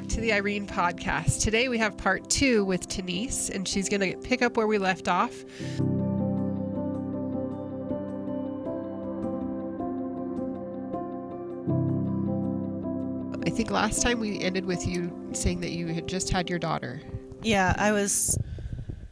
back to the Irene podcast. Today we have part 2 with Tineise, and she's going to pick up where we left off. I think last time we ended with you saying that you had just had your daughter. Yeah, I was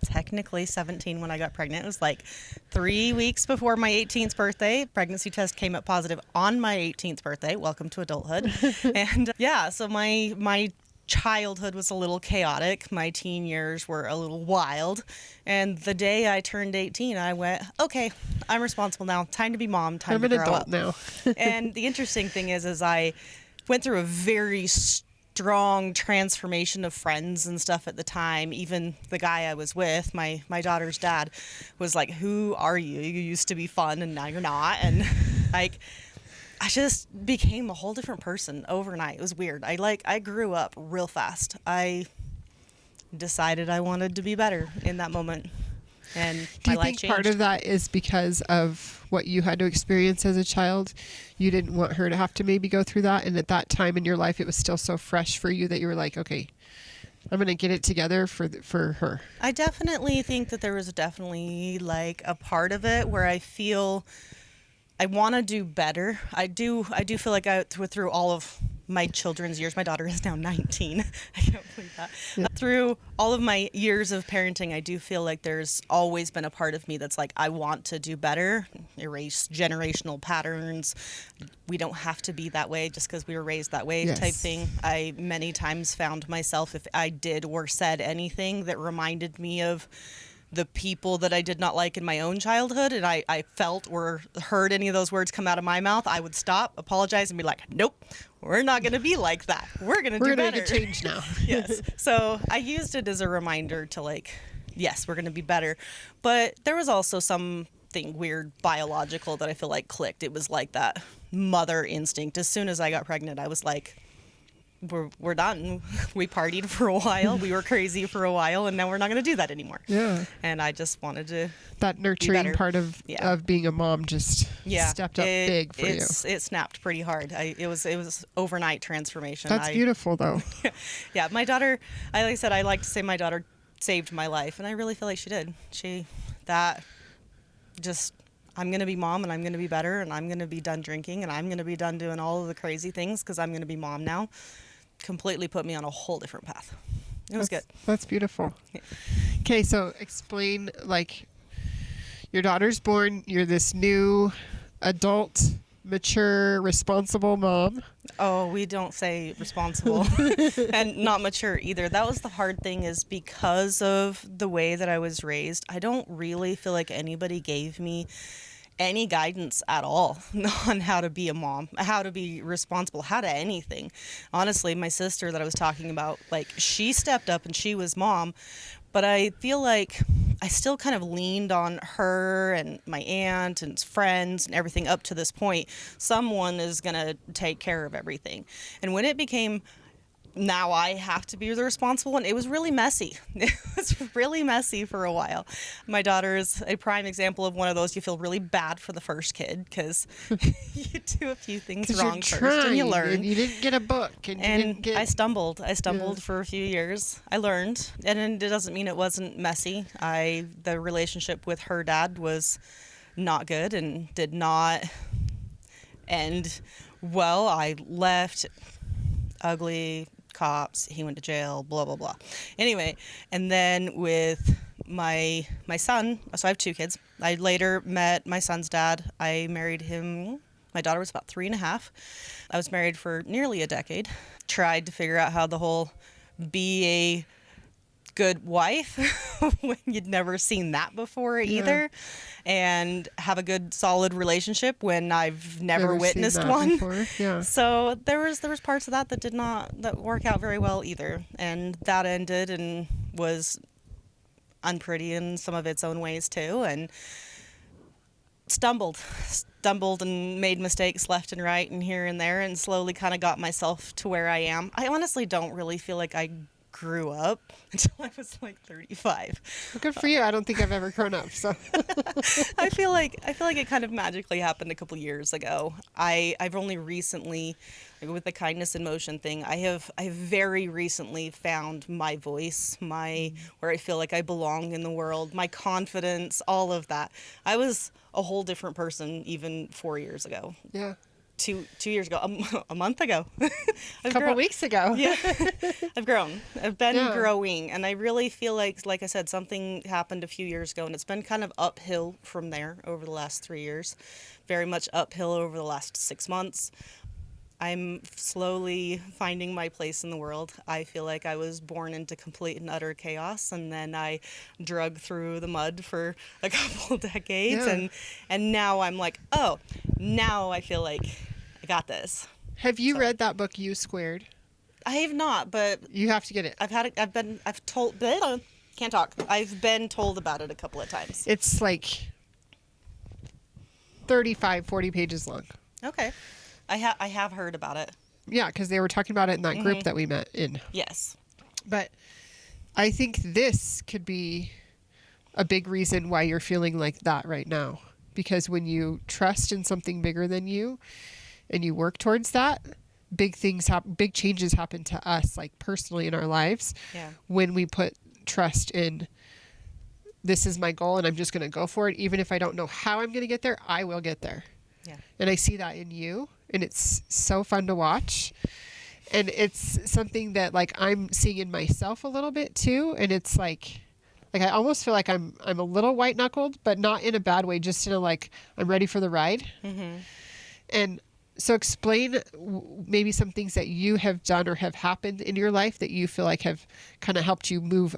technically 17 when I got pregnant. It was like 3 weeks before my 18th birthday. Pregnancy test came up positive on my 18th birthday. Welcome to adulthood. And yeah, so my childhood was a little chaotic. My teen years were a little wild. And the day I turned 18, I went, okay, I'm responsible now. Time to be mom. Time to grow up. I'm an adult now. And the interesting thing is I went through a very strong transformation of friends and stuff at the time. Even the guy I was with, my daughter's dad, was like, who are you? You used to be fun and now you're not. And like, I just became a whole different person overnight. It was weird. I grew up real fast. I decided I wanted to be better in that moment. And do my you life think changed. part of that is because of what you had to experience as a child? You didn't want her to have to maybe go through that, and at that time in your life it was still so fresh for you that you were like, okay, I'm going to get it together for her. I definitely think that there was definitely like a part of it where I feel I want to do better. I do feel like I through all of my children's years, my daughter is now 19. I can't believe that. Yeah. Through all of my years of parenting, I do feel like there's always been a part of me that's like, I want to do better, erase generational patterns. We don't have to be that way just because we were raised that way. Yes. Type thing. I many times found myself, if I did or said anything that reminded me of the people that I did not like in my own childhood, and I felt or heard any of those words come out of my mouth, I would stop, apologize, and be like, nope, we're not going to be like that. We're going to do better. We're going to change now. Yes. So I used it as a reminder to like, yes, we're going to be better. But there was also something weird biological that I feel like clicked. It was like that mother instinct. As soon as I got pregnant, I was like, we're done. We partied for a while. We were crazy for a while, and now we're not going to do that anymore. Yeah. And I just wanted to that nurturing part of being a mom just stepped up big for you. It snapped pretty hard. It was overnight transformation. That's beautiful though. Yeah, my daughter. Like I said, I like to say my daughter saved my life, and I really feel like she did. I'm going to be mom, and I'm going to be better, and I'm going to be done drinking, and I'm going to be done doing all of the crazy things because I'm going to be mom now. Completely put me on a whole different path. It was good. That's beautiful. Okay, so explain, like, your daughter's born, you're this new adult, mature, responsible mom. Oh, we don't say responsible and not mature either. That was the hard thing, is because of the way that I was raised, I don't really feel like anybody gave me any guidance at all on how to be a mom, how to be responsible, how to anything. Honestly, my sister that I was talking about, like, she stepped up and she was mom, but I feel like I still kind of leaned on her and my aunt and friends and everything up to this point. Someone is going to take care of everything. And when it became, now I have to be the responsible one, it was really messy. It was really messy for a while. My daughter is a prime example of one of those. You feel really bad for the first kid because you do a few things wrong first and you learn. And you didn't get a book. I stumbled for a few years. I learned. And it doesn't mean it wasn't messy. The relationship with her dad was not good and did not end well. I left ugly, cops, he went to jail, blah blah blah. Anyway, and then with my son, so I have 2 kids. I later met my son's dad. I married him, my daughter was about 3.5. I was married for nearly a decade. Tried to figure out how the whole be a good wife when you'd never seen that before either, and have a good solid relationship when I've never witnessed one. Yeah. So there was parts of that did not work out very well either, and that ended and was unpretty in some of its own ways too, and stumbled and made mistakes left and right and here and there, and slowly kind of got myself to where I am. I honestly don't really feel like I grew up until I was like 35. Well, good for you. I don't think I've ever grown up. So I feel like it kind of magically happened a couple years ago. I've only recently, like with the kindness in motion thing, I have very recently found my voice, where I feel like I belong in the world, my confidence, all of that. I was a whole different person even 4 years ago. yeah, 2 years ago, a month ago. a couple weeks ago. Yeah, I've grown. I've been Yeah. growing, and I really feel like I said, something happened a few years ago, and it's been kind of uphill from there over the last 3 years. Very much uphill over the last 6 months. I'm slowly finding my place in the world. I feel like I was born into complete and utter chaos, and then I drug through the mud for a couple decades, Yeah. and now I'm like, oh, now I feel like I got this. Have you read that book, You Squared? I have not, but You have to get it. I've been told about it a couple of times. It's like 35, 40 pages long. Okay. I have heard about it. Yeah, because they were talking about it in that group that we met in. Yes. But I think this could be a big reason why you're feeling like that right now. Because when you trust in something bigger than you and you work towards that, big changes happen to us, like personally in our lives. Yeah. When we put trust in, this is my goal and I'm just going to go for it. Even if I don't know how I'm going to get there, I will get there. Yeah. And I see that in you, and it's so fun to watch. And it's something that like I'm seeing in myself a little bit too. And it's like I almost feel like I'm a little white knuckled, but not in a bad way, just in a like, I'm ready for the ride. Mm-hmm. And so explain maybe some things that you have done or have happened in your life that you feel like have kind of helped you move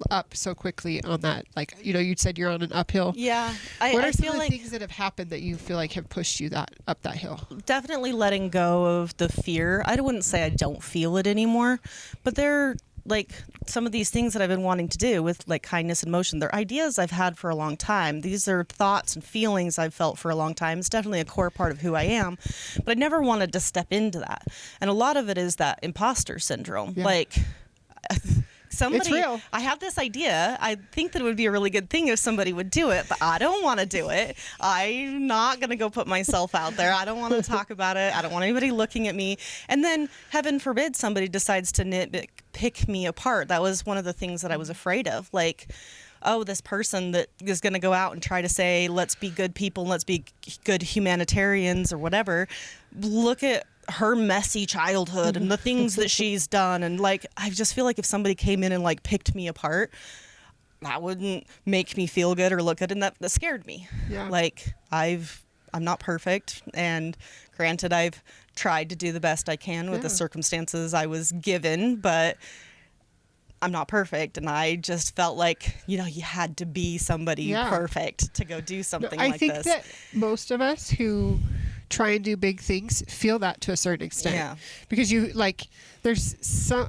up so quickly on that. Like, you said you're on an uphill. Yeah. What are I some feel of the like things that have happened that you feel like have pushed you up that hill? definitely letting go of the fear. I wouldn't say I don't feel it anymore, but they're like some of these things that I've been wanting to do with like kindness and motion. They're ideas I've had for a long time. These are thoughts and feelings I've felt for a long time. It's definitely a core part of who I am, but I never wanted to step into that. And a lot of it is that imposter syndrome. Yeah. Like somebody, It's real. I have this idea. I think that it would be a really good thing if somebody would do it, but I don't want to do it. I'm not going to go put myself out there. I don't want to talk about it. I don't want anybody looking at me. And then, heaven forbid, somebody decides to pick me apart. That was one of the things that I was afraid of. Like, oh, this person that is going to go out and try to say, let's be good people, let's be good humanitarians or whatever. Look at her messy childhood and the things that she's done. And like, I just feel like if somebody came in and like picked me apart, that wouldn't make me feel good or look good. And that scared me. Yeah. Like I'm not perfect. And granted, I've tried to do the best I can with the circumstances I was given, but I'm not perfect. And I just felt like, you had to be somebody perfect to go do something like this. I think that most of us who try and do big things feel that to a certain extent. Yeah. Because there's some,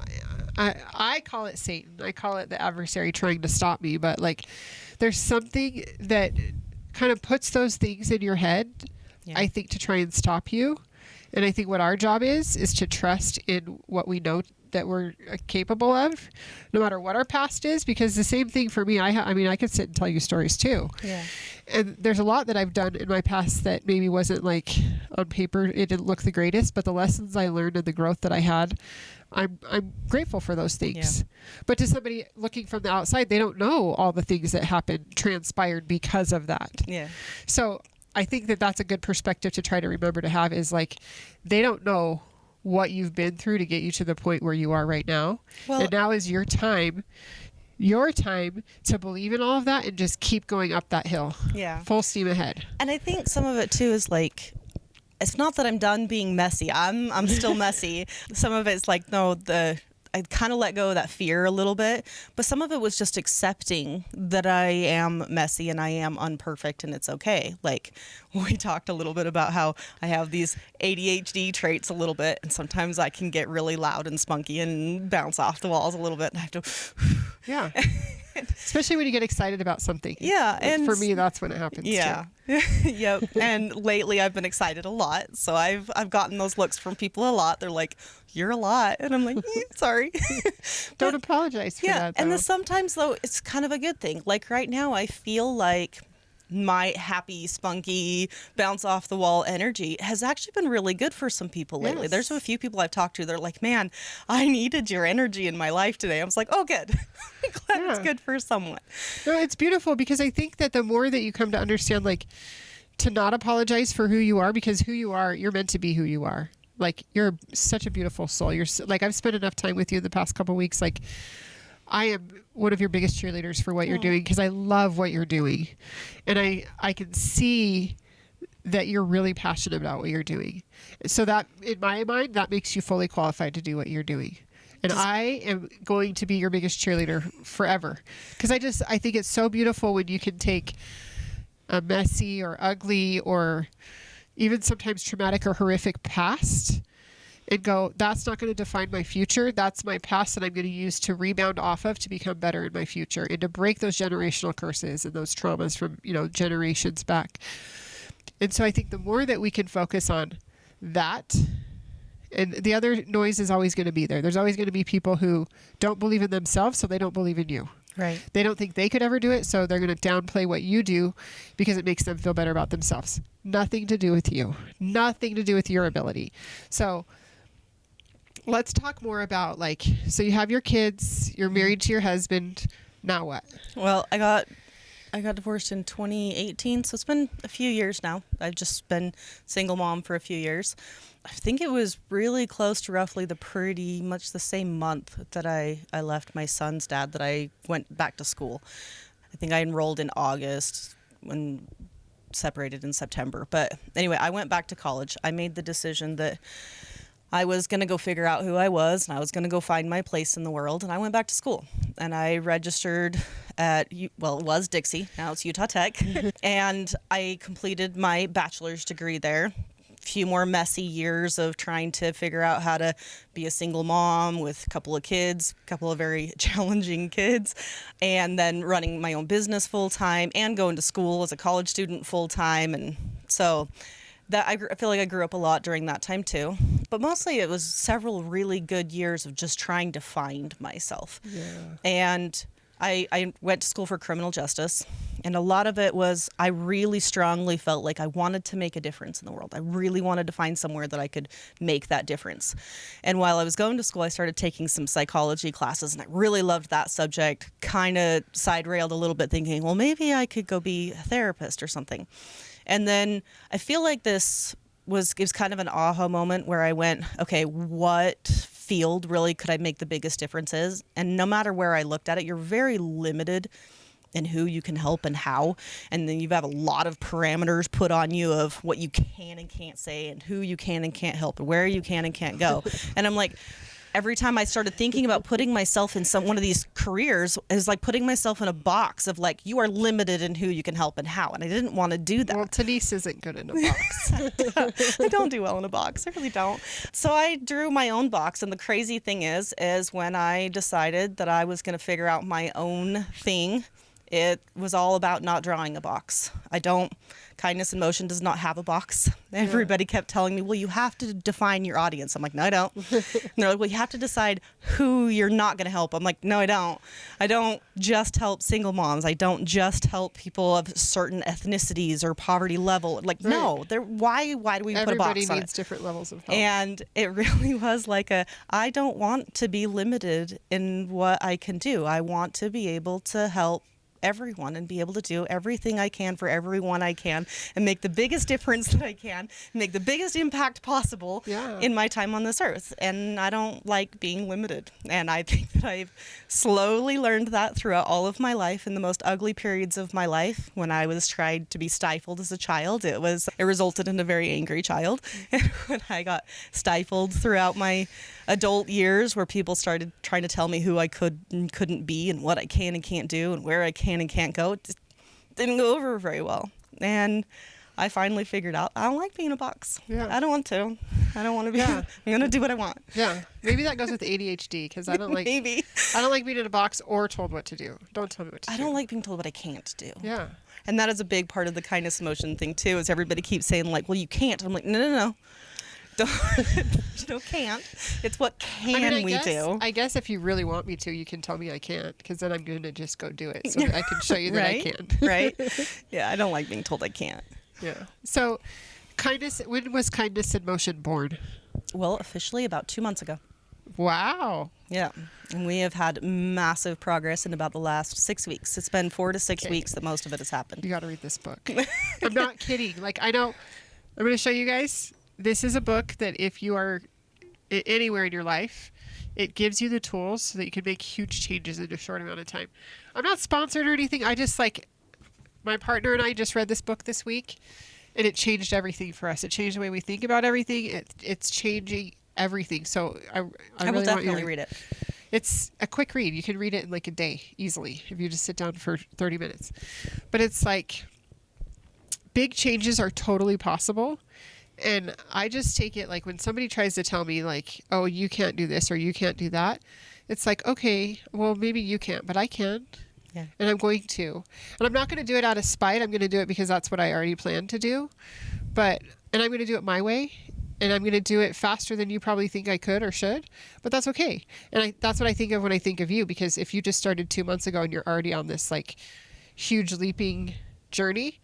I call it Satan. I call it the adversary trying to stop me. But like, there's something that kind of puts those things in your head, I think, to try and stop you. And I think what our job is to trust in what we know that we're capable of, no matter what our past is. Because the same thing for me, I could sit and tell you stories too. Yeah. And there's a lot that I've done in my past that maybe wasn't like on paper, it didn't look the greatest, but the lessons I learned and the growth that I had, I'm grateful for those things. Yeah. But to somebody looking from the outside, they don't know all the things that happened, transpired because of that. Yeah. So I think that that's a good perspective to try to remember to have, is like, they don't know what you've been through to get you to the point where you are right now. Well, and now is your time to believe in all of that and just keep going up that hill. Yeah. Full steam ahead. And I think some of it too is like, it's not that I'm done being messy. I'm still messy. Some of it's like, no, I kind of let go of that fear a little bit, but some of it was just accepting that I am messy and I am unperfect and it's okay. Like, we talked a little bit about how I have these ADHD traits a little bit, and sometimes I can get really loud and spunky and bounce off the walls a little bit, and I have to Yeah. Especially when you get excited about something. Yeah, Like, and for me, that's when it happens. yeah. Too. Yep. And lately I've been excited a lot. So I've gotten those looks from people a lot. They're like, "You're a lot." And I'm like, "Sorry." Don't apologize for that, though. And then sometimes though it's kind of a good thing. Like right now I feel like my happy, spunky, bounce off the wall energy has actually been really good for some people lately. Yes. There's a few people I've talked to, they're like, "Man, I needed your energy in my life today." I was like, "Oh, good." I'm glad it's Yeah. good for someone. No, it's beautiful because I think that the more that you come to understand, like, to not apologize for who you are, because who you are, you're meant to be who you are. Like, you're such a beautiful soul. Like, I've spent enough time with you the past couple weeks. Like, I am one of your biggest cheerleaders for what you're doing because I love what you're doing. And I can see that you're really passionate about what you're doing. So that, in my mind, that makes you fully qualified to do what you're doing. And I am going to be your biggest cheerleader forever. Because I think it's so beautiful when you can take a messy or ugly or even sometimes traumatic or horrific past and go, that's not going to define my future. That's my past that I'm going to use to rebound off of to become better in my future and to break those generational curses and those traumas from, generations back. And so I think the more that we can focus on that, and the other noise is always going to be there. There's always going to be people who don't believe in themselves, so they don't believe in you. Right. They don't think they could ever do it, so they're going to downplay what you do because it makes them feel better about themselves. Nothing to do with you. Nothing to do with your ability. So let's talk more about, like, so you have your kids, you're married to your husband. Now what? Well, I got divorced in 2018, so it's been a few years now. I've just been single mom for a few years. I think it was really close to roughly pretty much the same month that I left my son's dad that I went back to school. I think I enrolled in August when separated in September. But anyway, I went back to college. I made the decision that I was going to go figure out who I was, and I was going to go find my place in the world, and I went back to school. And I registered at, it was Dixie, now it's Utah Tech, and I completed my bachelor's degree there. A few more messy years of trying to figure out how to be a single mom with a couple of kids, a couple of very challenging kids, and then running my own business full-time and going to school as a college student full-time. And so that I feel like I grew up a lot during that time too, but mostly it was several really good years of just trying to find myself. Yeah. And I went to school for criminal justice, and a lot of it was I really strongly felt like I wanted to make a difference in the world. I really wanted to find somewhere that I could make that difference. And while I was going to school, I started taking some psychology classes, and I really loved that subject. Kind of side railed a little bit thinking, well, maybe I could go be a therapist or something. And then I feel like it was kind of an aha moment where I went, okay, what field really could I make the biggest differences? And no matter where I looked at it, you're very limited in who you can help and how. And then you have a lot of parameters put on you of what you can and can't say and who you can and can't help and where you can and can't go. And I'm like, every time I started thinking about putting myself in one of these careers, is like putting myself in a box of like, you are limited in who you can help and how. And I didn't want to do that. Well, Tineise isn't good in a box. I don't do well in a box. I really don't. So I drew my own box. And the crazy thing is when I decided that I was going to figure out my own thing, it was all about not drawing a box. Kindness in Motion does not have a box. Everybody kept telling me, well, you have to define your audience. I'm like, no, I don't. And they're like, well, you have to decide who you're not going to help. I'm like, no, I don't. I don't just help single moms. I don't just help people of certain ethnicities or poverty level. Like, right. No, why do we put a box on it? Everybody needs different levels of help. And it really was like I don't want to be limited in what I can do. I want to be able to help everyone and be able to do everything I can for everyone I can and make the biggest difference that I can, make the biggest impact possible in my time on this earth. And I don't like being limited. And I think that I've slowly learned that throughout all of my life. In the most ugly periods of my life, when I was tried to be stifled as a child, it resulted in a very angry child. And when I got stifled throughout my adult years, where people started trying to tell me who I could and couldn't be and what I can and can't do and where I can and can't go, it just didn't go over very well. And I finally figured out I don't like being in a box. Yeah. I don't want to. I don't want to be. Yeah. I'm going to do what I want. Yeah. Maybe that goes with ADHD because I don't like Maybe. I don't like being in a box or told what to do. Don't tell me what to do. I don't like being told what I can't do. Yeah. And that is a big part of the kindness emotion thing too, is everybody keeps saying like, well, you can't. I'm like, no. Don't can't. It's what can we do? I guess if you really want me to, you can tell me I can't, because then I'm going to just go do it so that I can show you that Right? I can. Right? Yeah, I don't like being told I can't. Yeah. So, when was Kindness in Motion born? Well, officially about 2 months ago. Wow. Yeah. And we have had massive progress in about the last 6 weeks. It's been 4 to 6 Okay. weeks that most of it has happened. You got to read this book. I'm not kidding. Like, I know, I'm going to show you guys. This is a book that if you are anywhere in your life, it gives you the tools so that you can make huge changes in a short amount of time. I'm not sponsored or anything. I just my partner and I just read this book this week, and it changed everything for us. It changed the way we think about everything. It's changing everything. So I will really definitely want you to read it. It's a quick read. You can read it in like a day easily if you just sit down for 30 minutes. But it's like big changes are totally possible. And I just take it like when somebody tries to tell me like, oh, you can't do this or you can't do that. It's like, okay, well, maybe you can't, but I can. Yeah. And I'm going to. And I'm not going to do it out of spite. I'm going to do it because that's what I already planned to do. And I'm going to do it my way. And I'm going to do it faster than you probably think I could or should. But that's okay. And that's what I think of when I think of you. Because if you just started 2 months ago and you're already on this like huge leaping journey,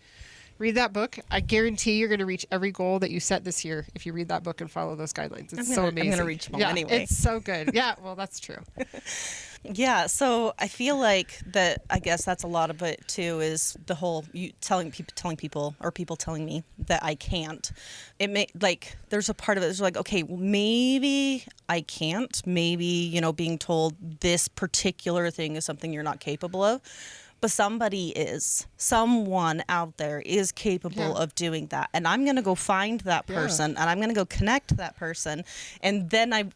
read that book. I guarantee you're going to reach every goal that you set this year if you read that book and follow those guidelines. It's so amazing. I'm going to reach them all yeah, anyway. It's so good. Yeah, well, that's true. Yeah, so I feel like that, I guess that's a lot of it too, is the whole you telling people or people telling me that I can't. It may like there's a part of it that's like, okay, well, maybe I can't. Maybe, being told this particular thing is something you're not capable of. But someone out there is capable of doing that. And I'm going to go find that person and I'm going to go connect that person. And then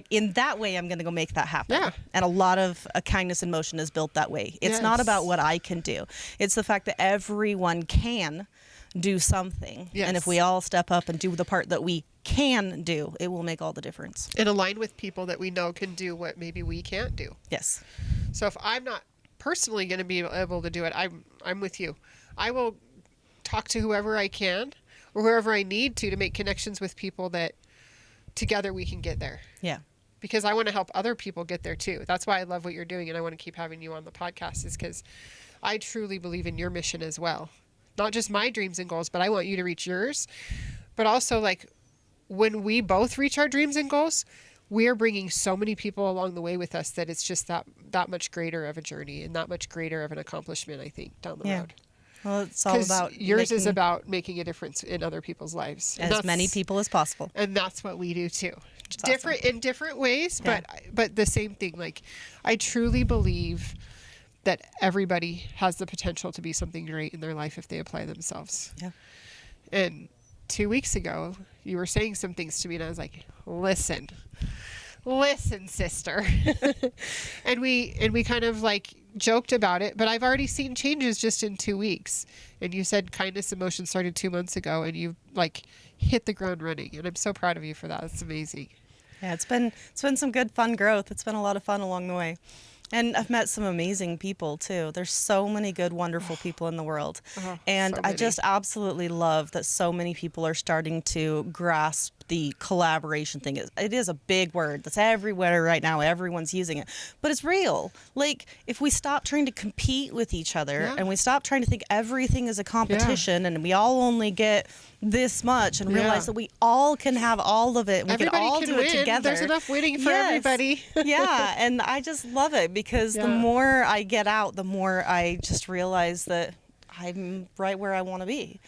in that way, I'm going to go make that happen. Yeah. And a lot of kindness in motion is built that way. It's not about what I can do. It's the fact that everyone can do something. Yes. And if we all step up and do the part that we can do, it will make all the difference. And align with people that we know can do what maybe we can't do. Yes. So if I'm not personally going to be able to do it, I'm with you. I will talk to whoever I can or whoever I need to make connections with people that together we can get there. Yeah. Because I want to help other people get there too. That's why I love what you're doing and I want to keep having you on the podcast, is because I truly believe in your mission as well. Not just my dreams and goals, but I want you to reach yours. But also, like, when we both reach our dreams and goals, we are bringing so many people along the way with us that it's just that much greater of a journey and that much greater of an accomplishment, I think, down the road. Well, it's all about yours is about making a difference in other people's lives. As many people as possible. And that's what we do too. It's Different in different ways, but the same thing. Like, I truly believe that everybody has the potential to be something great in their life if they apply themselves. Yeah. And 2 weeks ago, you were saying some things to me, and I was like, listen, sister. and we kind of like joked about it, but I've already seen changes just in 2 weeks. And you said kindness emotion started 2 months ago, and you've like hit the ground running. And I'm so proud of you for that. It's amazing. Yeah, it's been some good fun growth. It's been a lot of fun along the way. And I've met some amazing people too. There's so many good, wonderful people in the world. And so I many. just absolutely love that so many people are starting to grasp the collaboration thing. It is a big word that's everywhere right now. Everyone's using it, but it's real. Like, if we stop trying to compete with each other and we stop trying to think everything is a competition and we all only get this much and realize that we all can have all of it. We Everybody can all can do win. it together. There's enough winning for everybody. Yeah, and I just love it because the more I get out, the more I just realize that I'm right where I want to be.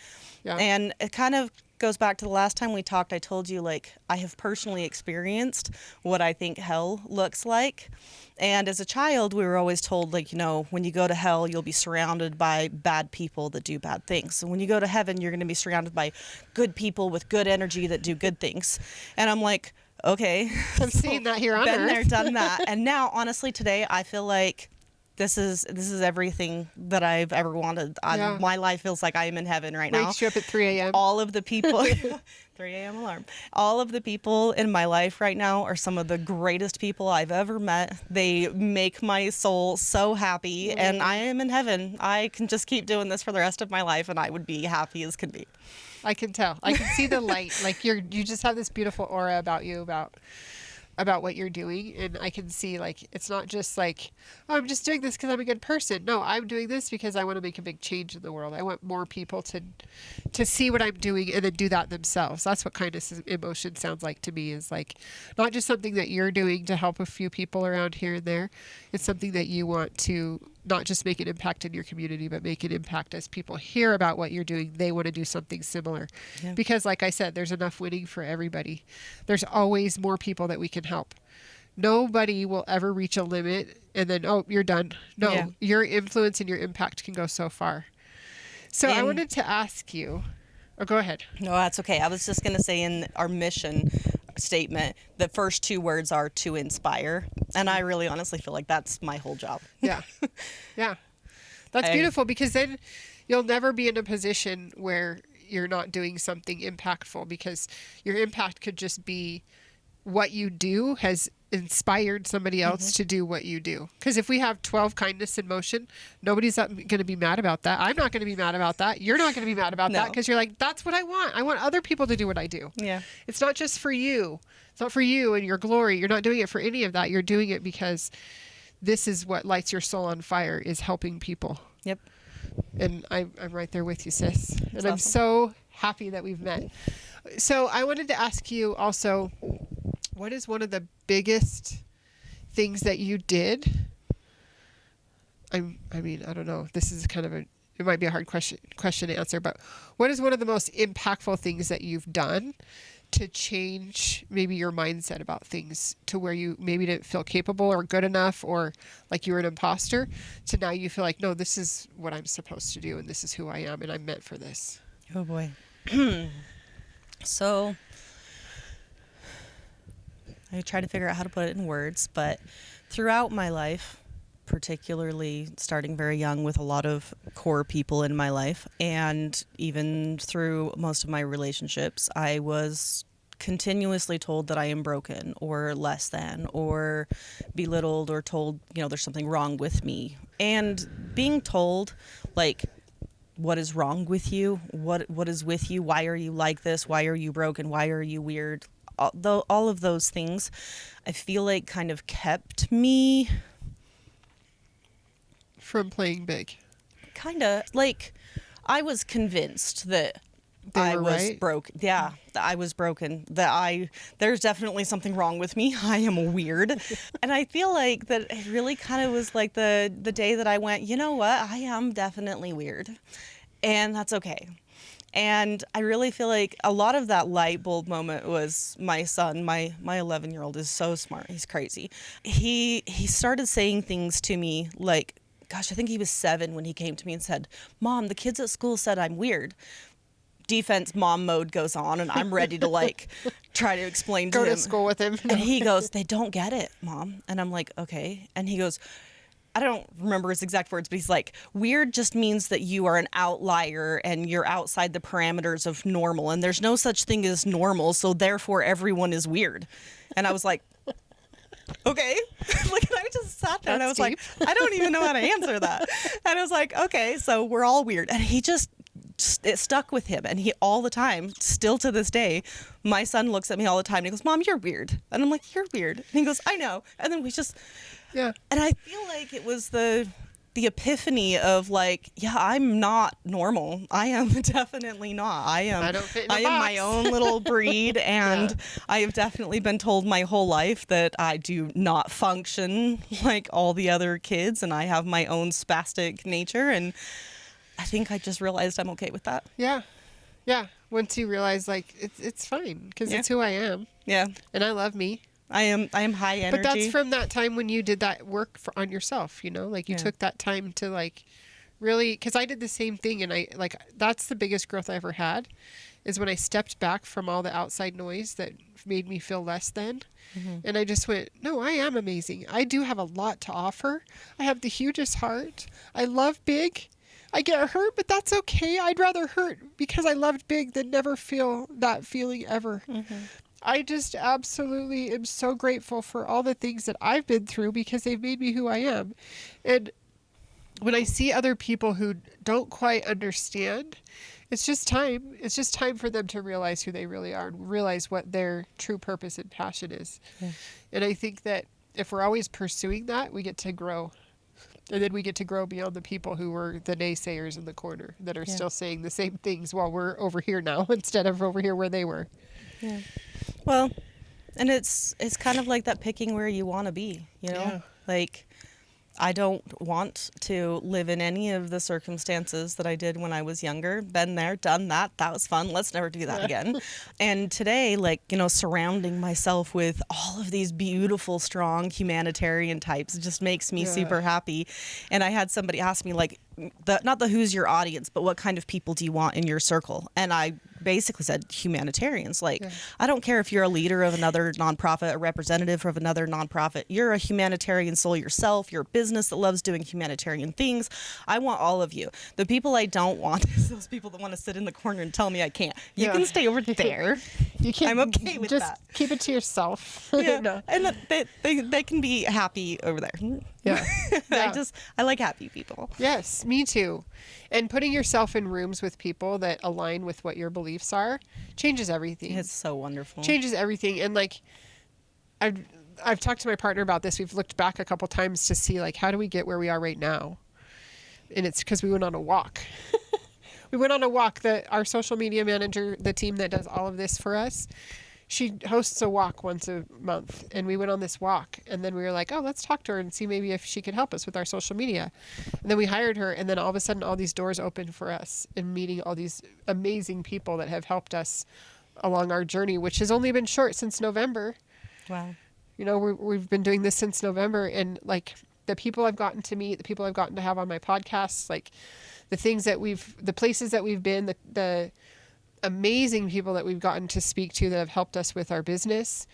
Yeah. And it kind of goes back to the last time we talked. I told you, like, I have personally experienced what I think hell looks like. And as a child, we were always told, like, when you go to hell, you'll be surrounded by bad people that do bad things. So when you go to heaven, you're going to be surrounded by good people with good energy that do good things. And I'm like, okay. I've seen that here on Been Earth. there, done that. And now, honestly, today, I feel like this is everything that I've ever wanted. Yeah. My life feels like I am in heaven right now. Wakes you up at 3 a.m. All of the people, 3 a.m. alarm. All of the people in my life right now are some of the greatest people I've ever met. They make my soul so happy, and I am in heaven. I can just keep doing this for the rest of my life, and I would be happy as can be. I can tell. I can see the light. Like you just have this beautiful aura about you, about what you're doing, and I can see, like, it's not just like, oh, I'm just doing this because I'm a good person. No, I'm doing this because I want to make a big change in the world. I want more people to see what I'm doing and then do that themselves. That's what kindness emotion sounds like to me, is like not just something that you're doing to help a few people around here and there. It's something that you want to not just make an impact in your community, but make an impact as people hear about what you're doing. They want to do something similar. Yeah. Because like I said, there's enough winning for everybody. There's always more people that we can help. Nobody will ever reach a limit and then, oh, you're done. No, your influence and your impact can go so far. So I wanted to ask you, oh, go ahead. No, that's okay. I was just going to say, in our mission statement, the first two words are to inspire. And I really honestly feel like that's my whole job. Yeah. Yeah. That's beautiful, because then you'll never be in a position where you're not doing something impactful, because your impact could just be what you do has inspired somebody else to do what you do. Because if we have 12 kindness in motion, nobody's going to be mad about that. I'm not going to be mad about that. You're not going to be mad about that, because you're like, that's what I want. I want other people to do what I do. Yeah. It's not just for you. It's not for you and your glory. You're not doing it for any of that. You're doing it because this is what lights your soul on fire, is helping people. Yep. And I'm right there with you, sis. And That's I'm awesome. so happy that we've met. So I wanted to ask you also, what is one of the biggest things that you did? I mean, I don't know. This is kind of it might be a hard question to answer, but what is one of the most impactful things that you've done to change maybe your mindset about things, to where you maybe didn't feel capable or good enough, or like you were an imposter, to now you feel like, no, this is what I'm supposed to do, and this is who I am, and I'm meant for this? Oh boy. So I try to figure out how to put it in words, but throughout my life, particularly starting very young with a lot of core people in my life, and even through most of my relationships, I was continuously told that I am broken or less than, or belittled, or told, there's something wrong with me. And being told, like, what is wrong with you? What is with you? Why are you like this? Why are you broken? Why are you weird? All of those things, I feel like, kind of kept me From playing big. kind of like, I was convinced that They were was right? broke. Yeah, that I was broken. There's definitely something wrong with me. I am weird. And I feel like that it really kind of was like the day that I went, you know what? I am definitely weird. And that's okay. And I really feel like a lot of that light bulb moment was my son. My 11-year-old is so smart. He's crazy. He started saying things to me like, gosh, I think he was 7 when he came to me and said, "Mom, the kids at school said I'm weird." Defense mom mode goes on, and I'm ready to like try to explain to him. Go to school with him. And he goes, "They don't get it, Mom." And I'm like, okay. And he goes, I don't remember his exact words, but he's like, "Weird just means that you are an outlier and you're outside the parameters of normal, and there's no such thing as normal, so therefore everyone is weird." And I was like, okay. Like, and I just sat there and I was That's like, I don't even know how to answer that. And I was like, okay, so we're all weird. And he just it stuck with him, and he all the time, still to this day, my son looks at me all the time and he goes, "Mom, you're weird." And I'm like, "You're weird." And he goes, "I know." And then we just and I feel like it was the epiphany of like, yeah, I'm not normal. I am definitely not. I don't fit in a am my box. own little breed, and I have definitely been told my whole life that I do not function like all the other kids, and I have my own spastic nature, and I think I just realized I'm okay with that. Yeah. Once you realize, like, it's fine, because it's who I am. Yeah. And I love me. I am high energy. But that's from that time when you did that work on yourself, like you took that time to like really, because I did the same thing, and I like, that's the biggest growth I ever had, is when I stepped back from all the outside noise that made me feel less than. And I just went, no, I am amazing. I do have a lot to offer. I have the hugest heart. I love big. I get hurt, but that's okay. I'd rather hurt because I loved big than never feel that feeling ever. I just absolutely am so grateful for all the things that I've been through because they've made me who I am. And when I see other people who don't quite understand, it's just time. It's just time for them to realize who they really are and realize what their true purpose and passion is. And I think that if we're always pursuing that, we get to grow. And then we get to grow beyond the people who were the naysayers in the corner that are still saying the same things while we're over here now instead of over here where they were. Yeah. Well, and it's kind of like that picking where you want to be, you know? Yeah. Like, I don't want to live in any of the circumstances that I did when I was younger. Been there, done that. That was fun. Let's never do that again. And today, like, you know, surrounding myself with all of these beautiful, strong humanitarian types just makes me super happy. And I had somebody ask me, like, not the who's your audience, but what kind of people do you want in your circle? And I basically said humanitarians. Like, I don't care if you're a leader of another nonprofit, a representative of another nonprofit. You're a humanitarian soul yourself. You're a business that loves doing humanitarian things. I want all of you. The people I don't want is those people that want to sit in the corner and tell me I can't. You can stay over there. You can't. I'm okay with just that. Keep it to yourself. Yeah. And they can be happy over there. Yeah. I like happy people. Yes, me too. And putting yourself in rooms with people that align with what your beliefs are changes everything. It's so wonderful. Changes everything. And like, I've talked to my partner about this. We've looked back a couple times to see like, how do we get where we are right now? And it's because we went on a walk. We went on a walk. Our social media manager, the team that does all of this for us, she hosts a walk once a month, and we went on this walk, and then we were like, oh, let's talk to her and see maybe if she could help us with our social media. And then we hired her, and then all of a sudden all these doors opened for us in meeting all these amazing people that have helped us along our journey, which has only been short since November. Wow. You know, we've been doing this since November, and like the people I've gotten to meet, the people I've gotten to have on my podcasts, like the places that we've been, the amazing people that we've gotten to speak to that have helped us with our business,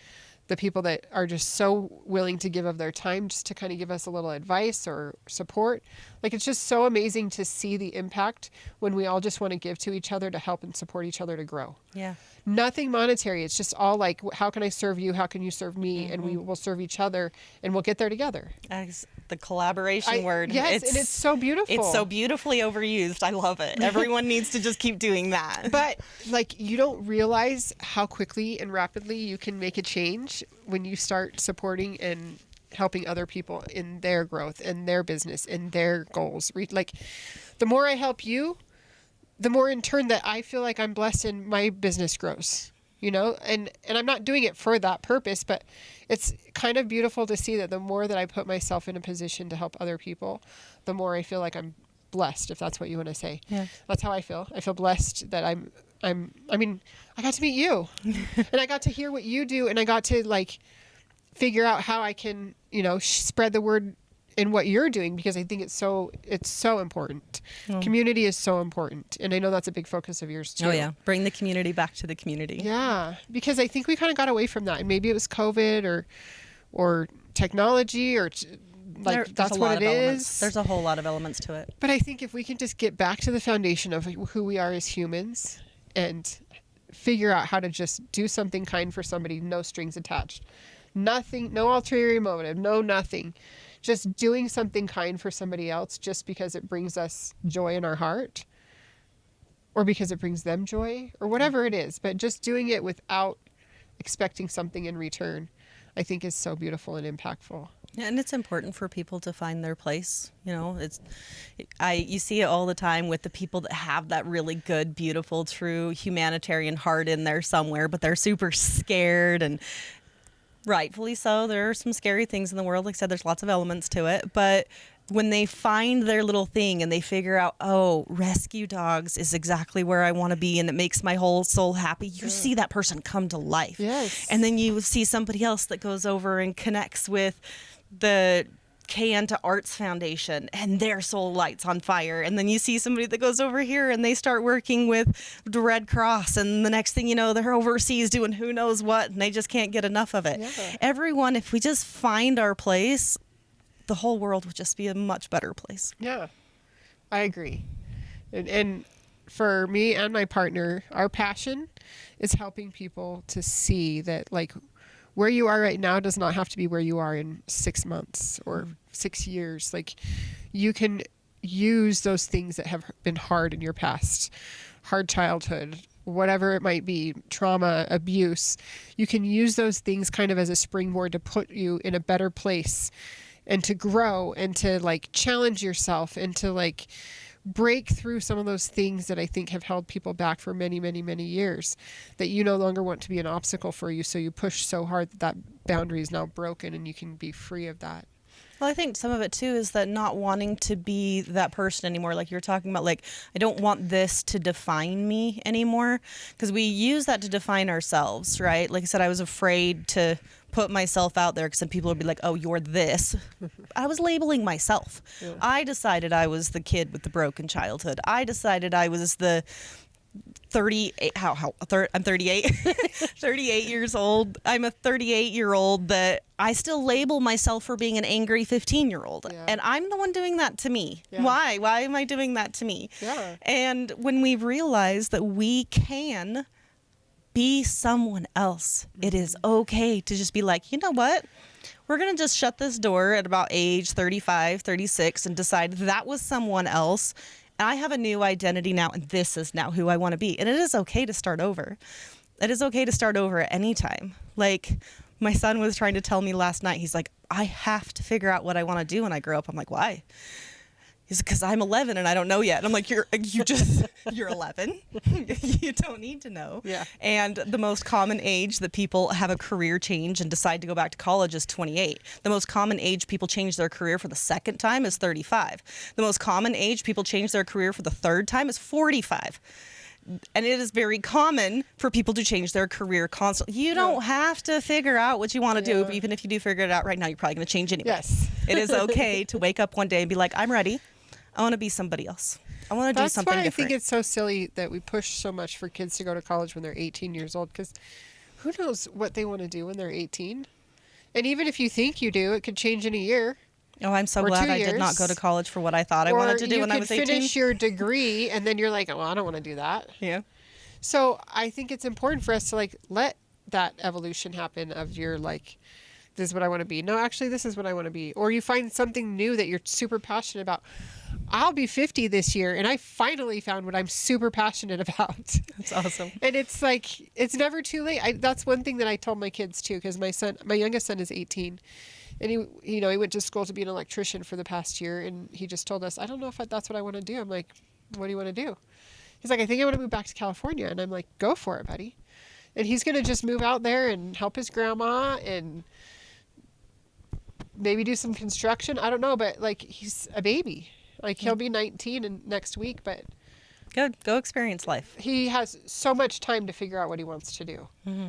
the people that are just so willing to give of their time just to kind of give us a little advice or support. Like, it's just so amazing to see the impact when we all just want to give to each other to help and support each other to grow. Yeah. Nothing monetary. It's just all like, how can I serve you? How can you serve me? And we will serve each other, and we'll get there together. The collaboration word. Yes, and it's so beautiful. It's so beautifully overused. I love it. Everyone needs to just keep doing that. But like, you don't realize how quickly and rapidly you can make a change when you start supporting and helping other people in their growth and their business and their goals. Like, the more I help you, the more in turn that I feel like I'm blessed and my business grows, you know, and I'm not doing it for that purpose, but it's kind of beautiful to see that the more that I put myself in a position to help other people, the more I feel like I'm blessed, if that's what you want to say. Yeah. That's how I feel. I feel blessed that I got to meet you and I got to hear what you do, and I got to like figure out how I can, you know, spread the word in what you're doing, because I think it's so important. Community is so important. And I know that's a big focus of yours too. Oh yeah. Bring the community back to the community. Yeah. Because I think we kind of got away from that, and maybe it was COVID or technology or that's what it is. There's a whole lot of elements to it. But I think if we can just get back to the foundation of who we are as humans and figure out how to just do something kind for somebody, no strings attached, nothing, no ulterior motive, no nothing. Just doing something kind for somebody else just because it brings us joy in our heart, or because it brings them joy, or whatever it is, but just doing it without expecting something in return, I think is so beautiful and impactful. Yeah, and it's important for people to find their place. You know, you see it all the time with the people that have that really good, beautiful, true humanitarian heart in there somewhere, but they're super scared, and rightfully so. There are some scary things in the world. Like I said, there's lots of elements to it. But when they find their little thing and they figure out, oh, rescue dogs is exactly where I want to be, and it makes my whole soul happy, you see that person come to life. Yes. And then you see somebody else that goes over and connects with the can to Arts Foundation and their soul lights on fire. And then you see somebody that goes over here and they start working with the Red Cross. And the next thing you know, they're overseas doing who knows what, and they just can't get enough of it. Yeah. Everyone, if we just find our place, the whole world would just be a much better place. Yeah, I agree. And for me and my partner, our passion is helping people to see that, like, where you are right now does not have to be where you are in 6 months or 6 years. Like, you can use those things that have been hard in your past, hard childhood, whatever it might be, trauma, abuse. You can use those things kind of as a springboard to put you in a better place and to grow and to, like, challenge yourself and to, like, break through some of those things that I think have held people back for many, many, many years, that you no longer want to be an obstacle for you. So you push so hard that that boundary is now broken and you can be free of that. Well, I think some of it too is that not wanting to be that person anymore. Like you're talking about, like, I don't want this to define me anymore, because we use that to define ourselves, right? Like I said, I was afraid to put myself out there because then people would be like, oh, you're this. I was labeling myself. Yeah. I decided I was the kid with the broken childhood. I decided I was the 38, I'm 38, 38 years old. I'm a 38-year-old that I still label myself for being an angry 15-year-old. Yeah. And I'm the one doing that to me. Yeah. Why? Why am I doing that to me? Yeah. And when we realize that we can be someone else, it is okay to just be like, you know what? We're going to just shut this door at about age 35, 36 and decide that was someone else. I have a new identity now, and this is now who I want to be. And it is okay to start over. It is okay to start over at any time. Like, my son was trying to tell me last night, he's like, I have to figure out what I want to do when I grow up. I'm like, why? He's like, because I'm 11 and I don't know yet. And I'm like, you're 11. You don't need to know. Yeah. And the most common age that people have a career change and decide to go back to college is 28. The most common age people change their career for the second time is 35. The most common age people change their career for the third time is 45. And it is very common for people to change their career constantly. You don't have to figure out what you want to do. Even if you do figure it out right now, you're probably going to change anyway. Yes. It is okay to wake up one day and be like, I'm ready. I want to be somebody else. I want to do something different. That's why I think it's so silly that we push so much for kids to go to college when they're 18 years old, because who knows what they want to do when they're 18? And even if you think you do, it could change in a year. Oh, I'm so glad I did not go to college for what I thought I wanted to do when I was 18. Or you could finish your degree and then you're like, oh, I don't want to do that. Yeah. So I think it's important for us to, like, let that evolution happen of your, like, this is what I want to be. No, actually, this is what I want to be. Or you find something new that you're super passionate about. I'll be 50 this year, and I finally found what I'm super passionate about. That's awesome. And it's like, it's never too late. That's one thing that I told my kids too, because my youngest son is 18, and he went to school to be an electrician for the past year, and he just told us, I don't know if that's what I want to do. I'm like, what do you want to do? He's like, I think I want to move back to California. And I'm like, go for it, buddy. And he's going to just move out there and help his grandma and maybe do some construction. I don't know, but, like, he's a baby. Like, he'll be 19 next week, but Go experience life. he has so much time to figure out what he wants to do. Mm-hmm.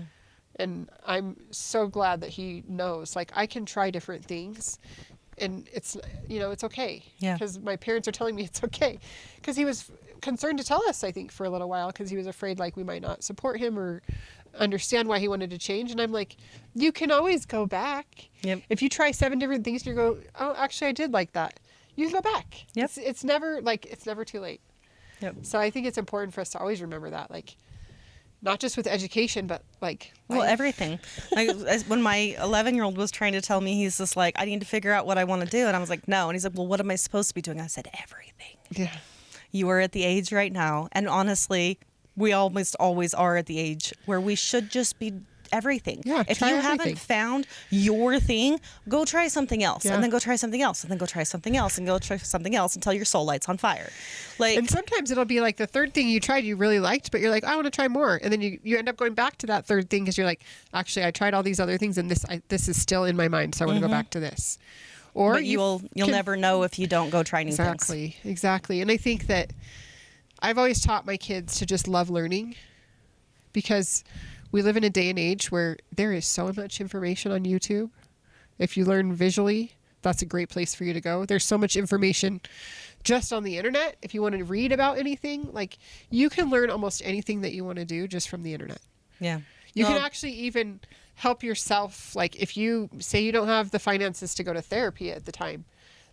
And I'm so glad that he knows, like, I can try different things, and it's okay. Yeah. Because my parents are telling me it's okay. Because he was concerned to tell us, I think, for a little while, because he was afraid, like, we might not support him or understand why he wanted to change. And I'm like, you can always go back. Yep. If you try 7 different things and you go, oh, actually, I did like that, you can go back. Yep. It's never too late. Yep. So I think it's important for us to always remember that, like, not just with education, but, like, well, everything. Like, when my 11-year-old was trying to tell me, he's just like, I need to figure out what I want to do. And I was like, no. And he's like, well, what am I supposed to be doing? I said, everything. Yeah. You are at the age right now. And honestly, we almost always are at the age where we should just be everything. Yeah, if try you everything. haven't found your thing, go try something else. Yeah. And then go try something else. And then go try something else. And go try something else until your soul lights on fire. Like, And sometimes it'll be like the third thing you tried you really liked, but you're like, I want to try more. And then you end up going back to that third thing because you're like, actually, I tried all these other things and this is still in my mind, so I want to go back to this. Or but you'll never know if you don't go try new things. Exactly. And I think that I've always taught my kids to just love learning, because we live in a day and age where there is so much information on YouTube. If you learn visually, that's a great place for you to go. There's so much information just on the internet. If you want to read about anything, like you can learn almost anything that you want to do just from the internet. Yeah. You can actually even help yourself. Like if you say you don't have the finances to go to therapy at the time,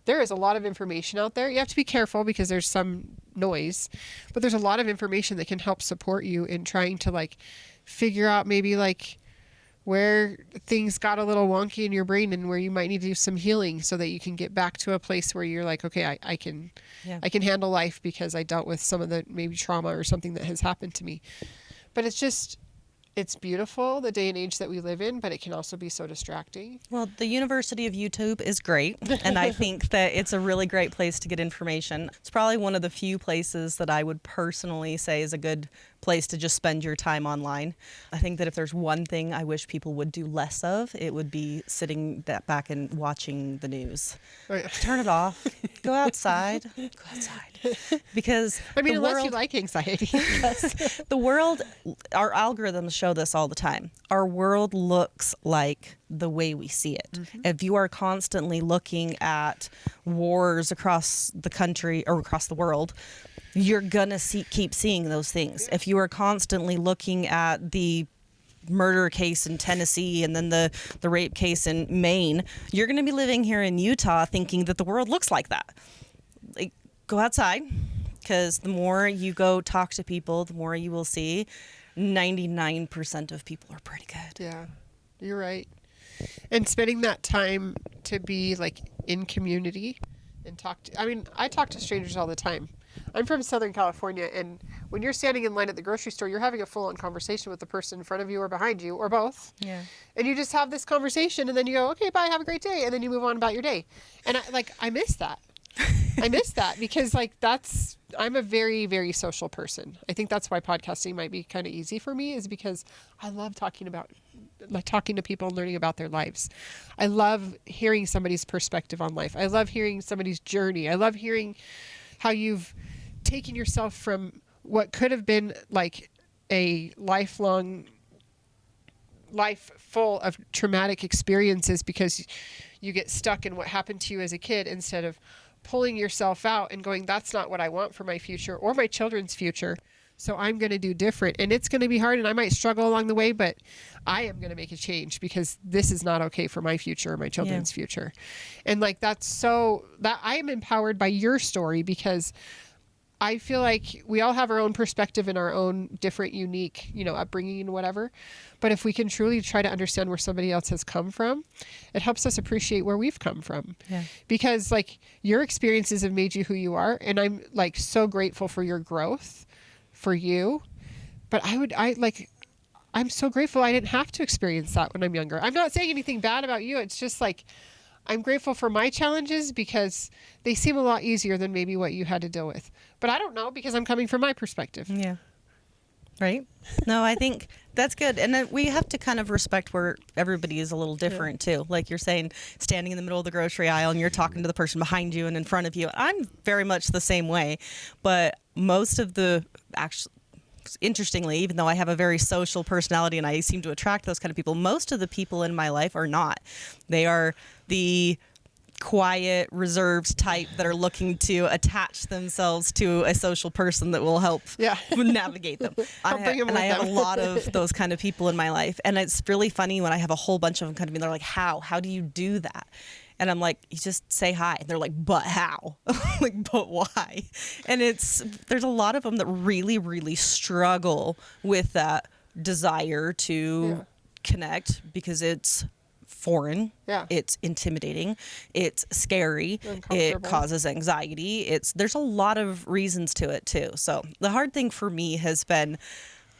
there is a lot of information out there. You have to be careful because there's some noise, but there's a lot of information that can help support you in trying to like figure out maybe like where things got a little wonky in your brain and where you might need to do some healing so that you can get back to a place where you're like, okay, I can handle life because I dealt with some of the maybe trauma or something that has happened to me. But it's beautiful, the day and age that we live in, but it can also be so distracting. Well, the University of YouTube is great, and I think that it's a really great place to get information. It's probably one of the few places that I would personally say is a good place to just spend your time online. I think that if there's one thing I wish people would do less of, it would be sitting back and watching the news. Right. Turn it off. Go outside. Go outside. Because I mean, unless you like anxiety. the world, our algorithms show this all the time. Our world looks like the way we see it. Mm-hmm. If you are constantly looking at wars across the country or across the world, you're gonna keep seeing those things. If you are constantly looking at the murder case in Tennessee and then the rape case in Maine, you're gonna be living here in Utah thinking that the world looks like that. Like, go outside, because the more you go talk to people, the more you will see 99% of people are pretty good. Yeah, you're right. And spending that time to be like in community and I talk to strangers all the time. I'm from Southern California, and when you're standing in line at the grocery store, you're having a full-on conversation with the person in front of you or behind you, or both. Yeah. And you just have this conversation, and then you go, okay, bye, have a great day, and then you move on about your day. And I miss that. I miss that because I'm a very, very social person. I think that's why podcasting might be kind of easy for me, is because I love talking to people and learning about their lives. I love hearing somebody's perspective on life. I love hearing somebody's journey. I love hearing how you've taken yourself from what could have been like a life full of traumatic experiences because you get stuck in what happened to you as a kid, instead of pulling yourself out and going, that's not what I want for my future or my children's future. So I'm going to do different, and it's going to be hard, and I might struggle along the way, but I am going to make a change because this is not okay for my future or my children's future. And like, that I am empowered by your story, because I feel like we all have our own perspective and our own different, unique, upbringing and whatever. But if we can truly try to understand where somebody else has come from, it helps us appreciate where we've come from. Yeah. Because like, your experiences have made you who you are. And I'm like so grateful for your growth for you. But I'm so grateful I didn't have to experience that when I'm younger. I'm not saying anything bad about you. It's just like, I'm grateful for my challenges because they seem a lot easier than maybe what you had to deal with. But I don't know, because I'm coming from my perspective. Yeah. Right? No, I think that's good. And then we have to kind of respect where everybody is a little different too. Like you're saying, standing in the middle of the grocery aisle and you're talking to the person behind you and in front of you. I'm very much the same way. But most of interestingly, even though I have a very social personality and I seem to attract those kind of people, most of the people in my life are not. They are the quiet, reserved type that are looking to attach themselves to a social person that will help navigate them. I have a lot of those kind of people in my life. And it's really funny when I have a whole bunch of them come to me, they're like, how do you do that? And I'm like, you just say hi. And they're like, but how? Like, but why? And there's a lot of them that really, really struggle with that desire to connect, because it's foreign. Yeah. It's intimidating. It's scary. It causes anxiety. There's a lot of reasons to it too. So the hard thing for me has been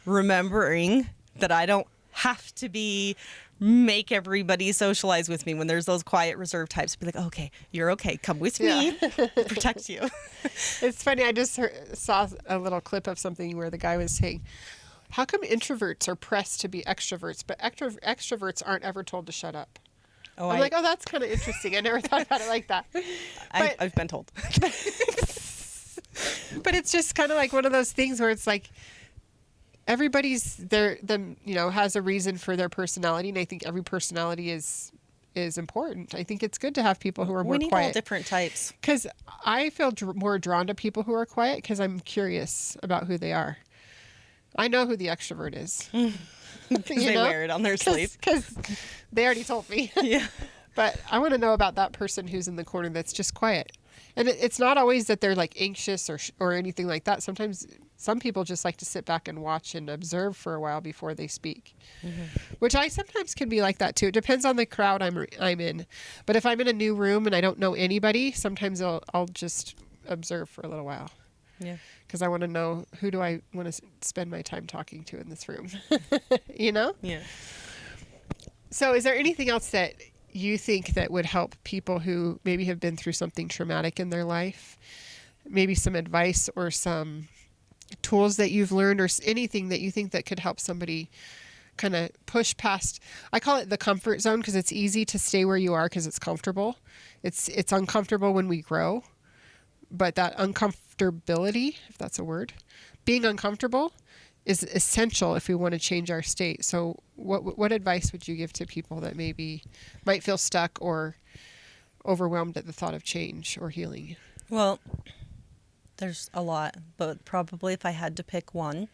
remembering that I don't have to make everybody socialize with me when there's those quiet, reserved types. Be like, okay, you're okay. Come with me. Protect you. It's funny. I just saw a little clip of something where the guy was saying, how come introverts are pressed to be extroverts, but extroverts aren't ever told to shut up? I'm like, that's kind of interesting. I never thought about it like that. I've been told. But it's just kind of like one of those things where it's like, everybody's has a reason for their personality, and I think every personality is is important. I think it's good to have people who are more We need quiet. all different types. Because I feel more drawn to people who are quiet because I'm curious about who they are. I know who the extrovert is. Because they wear it on their sleeve. Because they already told me. Yeah. But I want to know about that person who's in the corner that's just quiet. And it's not always that they're like anxious or anything like that. Sometimes some people just like to sit back and watch and observe for a while before they speak, which I sometimes can be like that too. It depends on the crowd I'm in. But if I'm in a new room and I don't know anybody, sometimes I'll just observe for a little while. Yeah. Because I want to know, who do I want to spend my time talking to in this room? You know? Yeah. So is there anything else that you think that would help people who maybe have been through something traumatic in their life? Maybe some advice or some tools that you've learned or anything that you think that could help somebody kind of push past. I call it the comfort zone because it's easy to stay where you are because it's comfortable. It's uncomfortable when we grow, but that uncomfortability, if that's a word, being uncomfortable is essential if we want to change our state. So what advice would you give to people that maybe might feel stuck or overwhelmed at the thought of change or healing? Well, there's a lot, but probably if I had to pick one,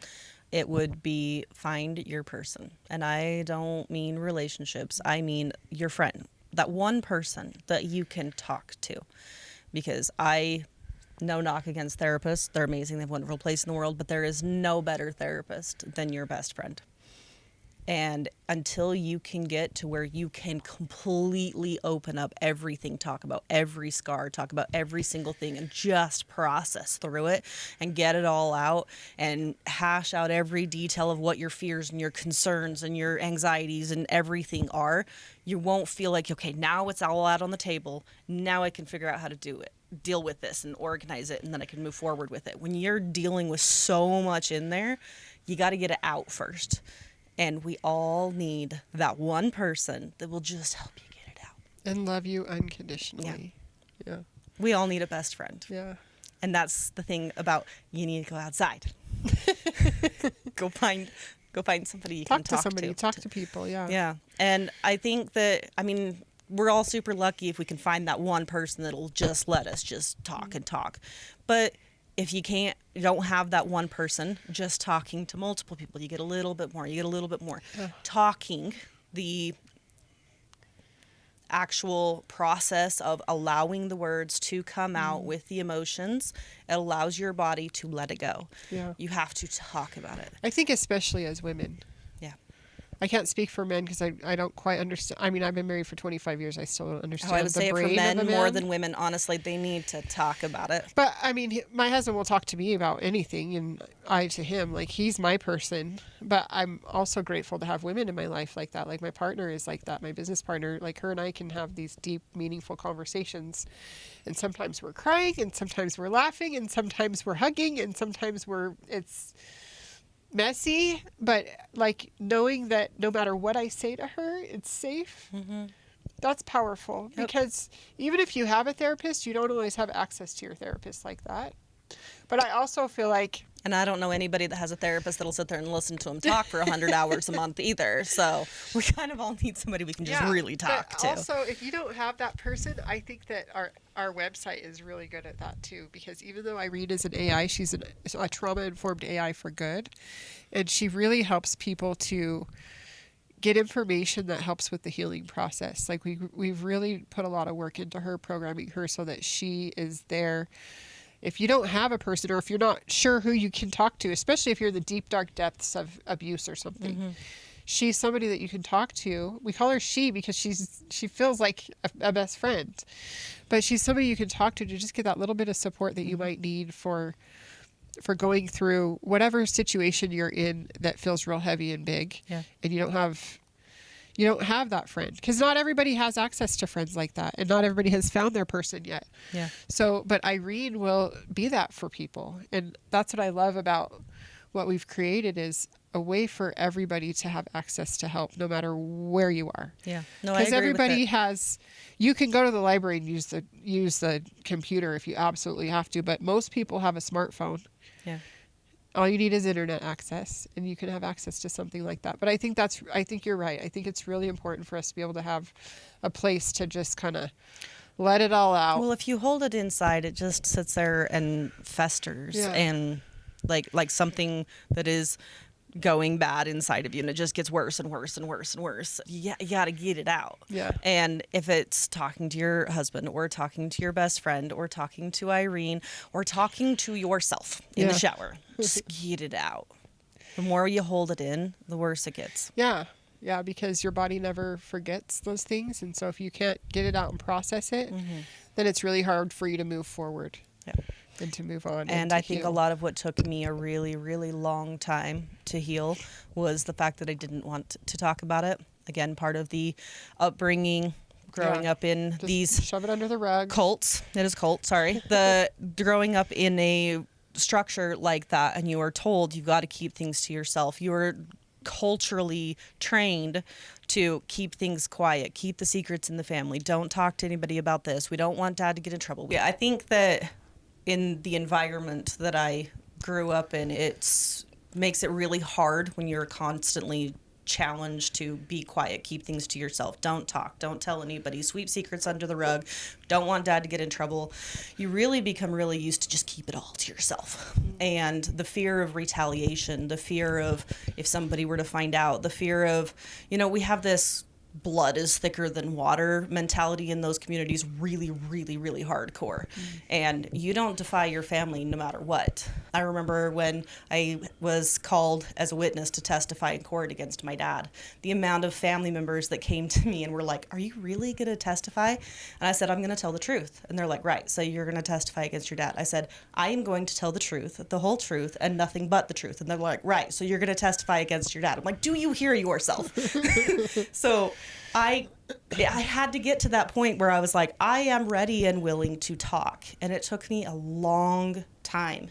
it would be find your person. And I don't mean relationships. I mean your friend, that one person that you can talk to. Because no knock against therapists. They're amazing. They have a wonderful place in the world, but there is no better therapist than your best friend. And until you can get to where you can completely open up everything, talk about every scar, talk about every single thing, and just process through it and get it all out and hash out every detail of what your fears and your concerns and your anxieties and everything are, you won't feel like, okay, now it's all out on the table. Now I can figure out how to deal with this and organize it, and then I can move forward with it. When you're dealing with so much in there, you got to get it out first. And we all need that one person that will just help you get it out. And love you unconditionally. Yeah. We all need a best friend. Yeah. And that's the thing about, you need to go outside. Go find somebody you can talk to. Somebody, talk to people, yeah. Yeah. And I think that, we're all super lucky if we can find that one person that'll just let us just talk and talk. But if you don't have that one person, just talking to multiple people, you get a little bit more. Talking, the actual process of allowing the words to come out with the emotions, it allows your body to let it go. Yeah. You have to talk about it. I think especially as women. Yeah. I can't speak for men because I don't quite understand. I've been married for 25 years. I still don't understand I would say the it for brain men of a more man. than women. Honestly, they need to talk about it. But my husband will talk to me about anything, and I to him. Like, he's my person. But I'm also grateful to have women in my life like that. Like, my partner is like that. My business partner, like, her and I can have these deep, meaningful conversations. And sometimes we're crying, and sometimes we're laughing, and sometimes we're hugging, and sometimes it's messy, but like knowing that no matter what I say to her, it's safe. That's powerful. Yep. Because even if you have a therapist, you don't always have access to your therapist like that. But I also feel like, and I don't know anybody that has a therapist that'll sit there and listen to them talk for 100 hours a month either. So we kind of all need somebody we can just really talk but to. Also, if you don't have that person, I think that our website is really good at that too. Because even though Irene is an AI, she's a trauma-informed AI for good. And she really helps people to get information that helps with the healing process. Like, we've really put a lot of work into her, programming her so that she is there. If you don't have a person, or if you're not sure who you can talk to, especially if you're in the deep, dark depths of abuse or something, she's somebody that you can talk to. We call her she because she feels like a best friend. But she's somebody you can talk to just get that little bit of support that you might need for going through whatever situation you're in that feels real heavy and big. Yeah. And you don't have that friend, because not everybody has access to friends like that, and not everybody has found their person yet. Yeah. So, but Irene will be that for people. And that's what I love about what we've created, is a way for everybody to have access to help no matter where you are. Yeah. No, I Because agree everybody with has, you can go to the library and use the computer if you absolutely have to, but most people have a smartphone. Yeah. All you need is internet access, and you can have access to something like that. But I think you're right. I think it's really important for us to be able to have a place to just kind of let it all out. Well, if you hold it inside, it just sits there and festers, Yeah. and like something that is going bad inside of you, and it just gets worse and worse and worse and worse. You got to get it out. Yeah. And if it's talking to your husband, or talking to your best friend, or talking to Irene, or talking to yourself in Yeah. the shower, just get it out. The more you hold it in, the worse it gets. Yeah. Yeah, because your body never forgets those things. And so if you can't get it out and process it, then it's really hard for you to move forward. Yeah. And to move on. And to I think heal. a lot of what took me a really, really long time to heal was the fact that I didn't want to talk about it. Again, part of the upbringing, growing Yeah. up in Just these shove it under the rug. cults. It is cult, sorry. The growing up in a structure like that, and you are told you've got to keep things to yourself. You are culturally trained to keep things quiet, keep the secrets in the family. Don't talk to anybody about this. We don't want dad to get in trouble. Yeah, I think that in the environment that I grew up in, it makes it really hard when you're constantly challenged to be quiet, keep things to yourself, don't talk, don't tell anybody, sweep secrets under the rug, don't want dad to get in trouble. You really become really used to just keep it all to yourself. And the fear of retaliation, the fear of if somebody were to find out, the fear of, we have this blood is thicker than water mentality in those communities, really, really, really hardcore. And you don't defy your family no matter what. I remember when I was called as a witness to testify in court against my dad, the amount of family members that came to me and were like, "Are you really going to testify?" And I said, "I'm going to tell the truth." And they're like, "Right, so you're going to testify against your dad." I said, "I am going to tell the truth, the whole truth, and nothing but the truth." And they're like, "Right, so you're going to testify against your dad." I'm like, "Do you hear yourself?" So I had to get to that point where I was like, I am ready and willing to talk. And it took me a long time.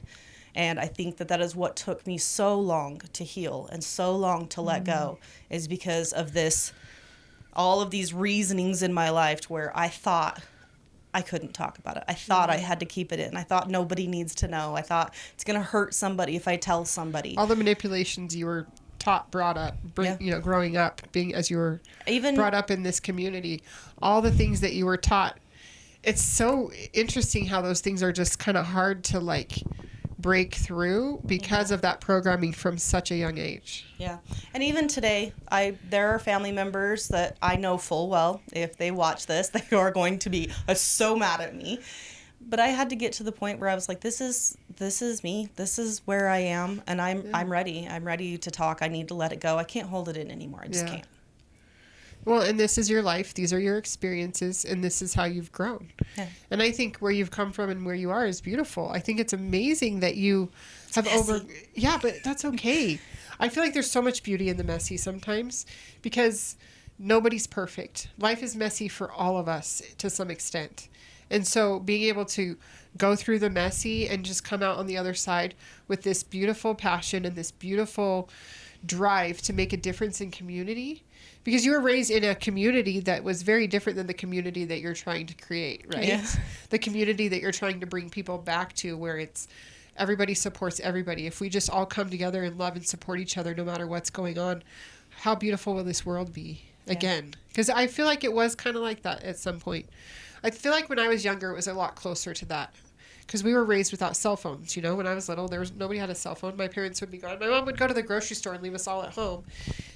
And I think that is what took me so long to heal and so long to let go, is because of all of these reasonings in my life to where I thought I couldn't talk about it. I thought I had to keep it in. I thought nobody needs to know. I thought it's going to hurt somebody if I tell somebody. All the manipulations you were taught, brought up, growing up, being as you were Even brought up in this community, all the things that you were taught. It's so interesting how those things are just kind of hard to break through because of that programming from such a young age. Yeah. And even today, there are family members that I know full well, if they watch this, they are going to be so mad at me. But I had to get to the point where I was like, this is me. This is where I am, and I'm ready. I'm ready to talk. I need to let it go. I can't hold it in anymore. I just can't. Well, and this is your life. These are your experiences, and this is how you've grown. Yeah. And I think where you've come from and where you are is beautiful. I think it's amazing that you have Yeah, but that's okay. I feel like there's so much beauty in the messy sometimes because nobody's perfect. Life is messy for all of us to some extent. And so being able to go through the messy and just come out on the other side with this beautiful passion and this beautiful drive to make a difference in community, because you were raised in a community that was very different than the community that you're trying to create, right? Yeah. The community that you're trying to bring people back to, where it's everybody supports everybody. If we just all come together and love and support each other no matter what's going on, how beautiful will this world be again? Because I feel like it was kind of like that at some point. I feel like when I was younger, it was a lot closer to that. Because we were raised without cell phones. When I was little, nobody had a cell phone. My parents would be gone. My mom would go to the grocery store and leave us all at home.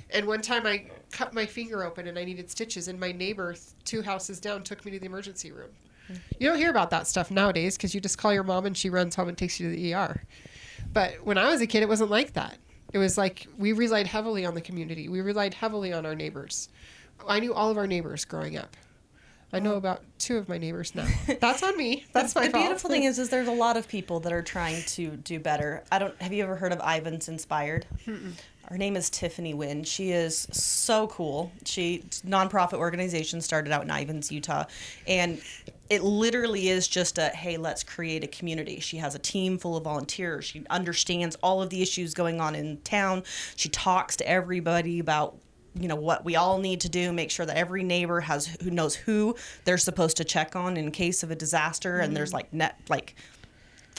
And one time I cut my finger open and I needed stitches. And my neighbor 2 houses down took me to the emergency room. You don't hear about that stuff nowadays because you just call your mom and she runs home and takes you to the ER. But when I was a kid, it wasn't like that. It was like we relied heavily on the community. We relied heavily on our neighbors. I knew all of our neighbors growing up. I know about 2 of my neighbors now. That's on me. That's my fault. The beautiful thing is there's a lot of people that are trying to do better. Have you ever heard of Ivan's Inspired? Mm-mm. Her name is Tiffany Wynn. She is so cool. Nonprofit organization started out in Ivans, Utah. And it literally is just hey, let's create a community. She has a team full of volunteers. She understands all of the issues going on in town. She talks to everybody about what we all need to do, make sure that every neighbor knows who they're supposed to check on in case of a disaster. And there's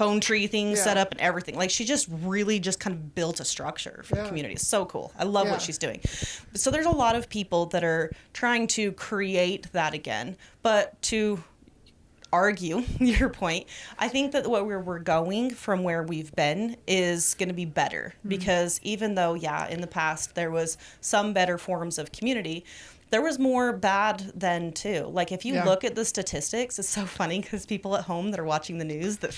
phone tree thing Yeah. set up and everything. Like, she just really just kind of built a structure for the community. It's so cool. I love what she's doing. So there's a lot of people that are trying to create that again. But to argue your point, I think that what we're going from where we've been is going to be better, because even though, in the past there was some better forms of community, there was more bad then too. Like, if you look at the statistics, it's so funny, because people at home that are watching the news that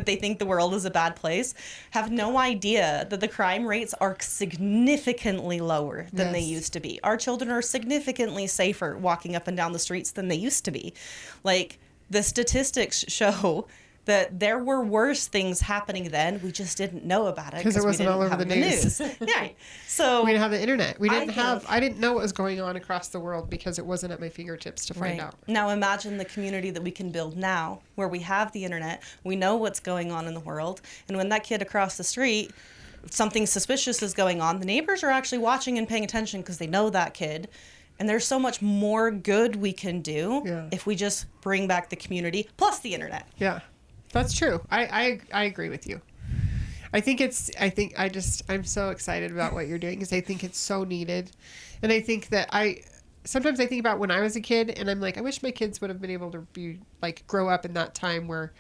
they think the world is a bad place have no idea that the crime rates are significantly lower than they used to be. Our children are significantly safer walking up and down the streets than they used to be. Like, the statistics show that there were worse things happening then. We just didn't know about it because it wasn't all over the news. Yeah. So we didn't have the internet. I didn't know what was going on across the world because it wasn't at my fingertips to find out. Now imagine the community that we can build now, where we have the internet, we know what's going on in the world, and when that kid across the street, something suspicious is going on, the neighbors are actually watching and paying attention because they know that kid. And there's so much more good we can do if we just bring back the community plus the internet. Yeah, that's true. I agree with you. I'm so excited about what you're doing, because I think it's so needed. And I think that sometimes I think about when I was a kid, and I'm like, I wish my kids would have been able to grow up in that time where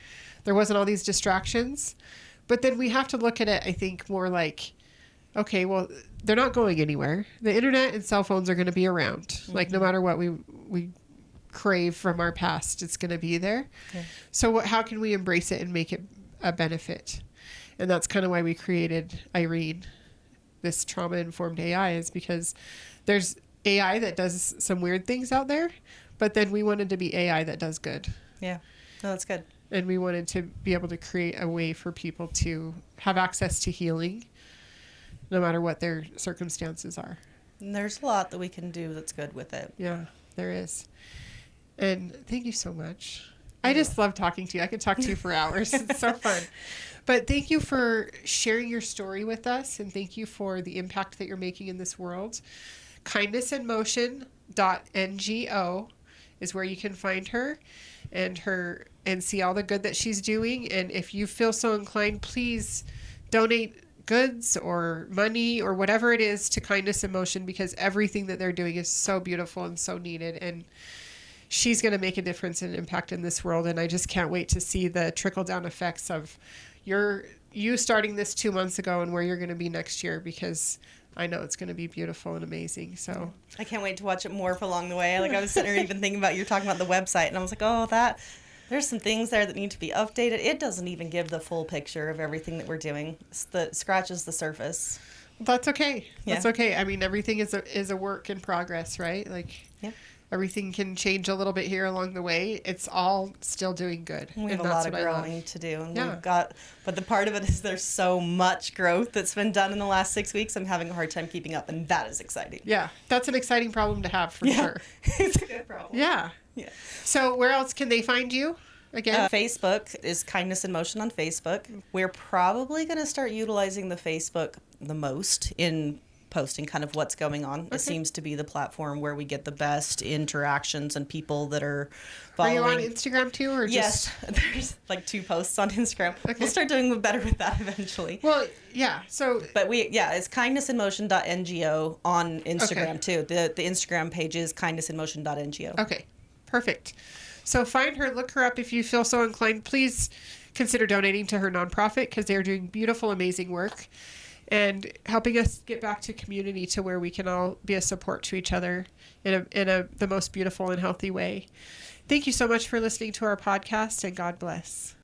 there wasn't all these distractions. But then we have to look at it, I think, more like, okay, well, they're not going anywhere. The internet and cell phones are going to be around. Mm-hmm. Like, no matter what we crave from our past, it's going to be there. Okay. So how can we embrace it and make it a benefit? And that's kind of why we created Irene, this trauma-informed AI, is because there's AI that does some weird things out there, but then we wanted to be AI that does good. Yeah, no, that's good. And we wanted to be able to create a way for people to have access to healing, no matter what their circumstances are. And there's a lot that we can do that's good with it. Yeah, there is. And thank you so much. I just love talking to you. I could talk to you for hours. It's so fun. But thank you for sharing your story with us, and thank you for the impact that you're making in this world. kindnessinmotion.ngo is where you can find her and see all the good that she's doing. And if you feel so inclined, please donate goods or money or whatever it is to Kindness in Motion, because everything that they're doing is so beautiful and so needed, and she's going to make a difference and impact in this world. And I just can't wait to see the trickle down effects of you starting this 2 months ago and where you're going to be next year, because I know it's going to be beautiful and amazing. So I can't wait to watch it morph along the way. Like, I was sitting there even thinking about, you're talking about the website, and I was like, there's some things there that need to be updated. It doesn't even give the full picture of everything that we're doing. It scratches the surface. That's okay. That's okay. I mean, everything is a work in progress, right? Like, everything can change a little bit here along the way. It's all still doing good. We have a lot of growing to do. And but the part of it is there's so much growth that's been done in the last 6 weeks. I'm having a hard time keeping up, and that is exciting. Yeah, that's an exciting problem to have for sure. It's a good problem. Yeah. So where else can they find you? Again, Facebook is Kindness in Motion on Facebook. We're probably going to start utilizing the Facebook the most in posting kind of what's going on. Okay. It seems to be the platform where we get the best interactions and people that are following. Are you on Instagram too, or yes, there's like 2 posts on Instagram. Okay. We'll start doing better with that eventually. Well, yeah. So, but it's kindnessinmotion.ngo on Instagram too. The Instagram page is kindnessinmotion.ngo. Okay, perfect. So find her, look her up if you feel so inclined. Please consider donating to her nonprofit, because they are doing beautiful, amazing work and helping us get back to community, to where we can all be a support to each other in the most beautiful and healthy way. Thank you so much for listening to our podcast, and God bless.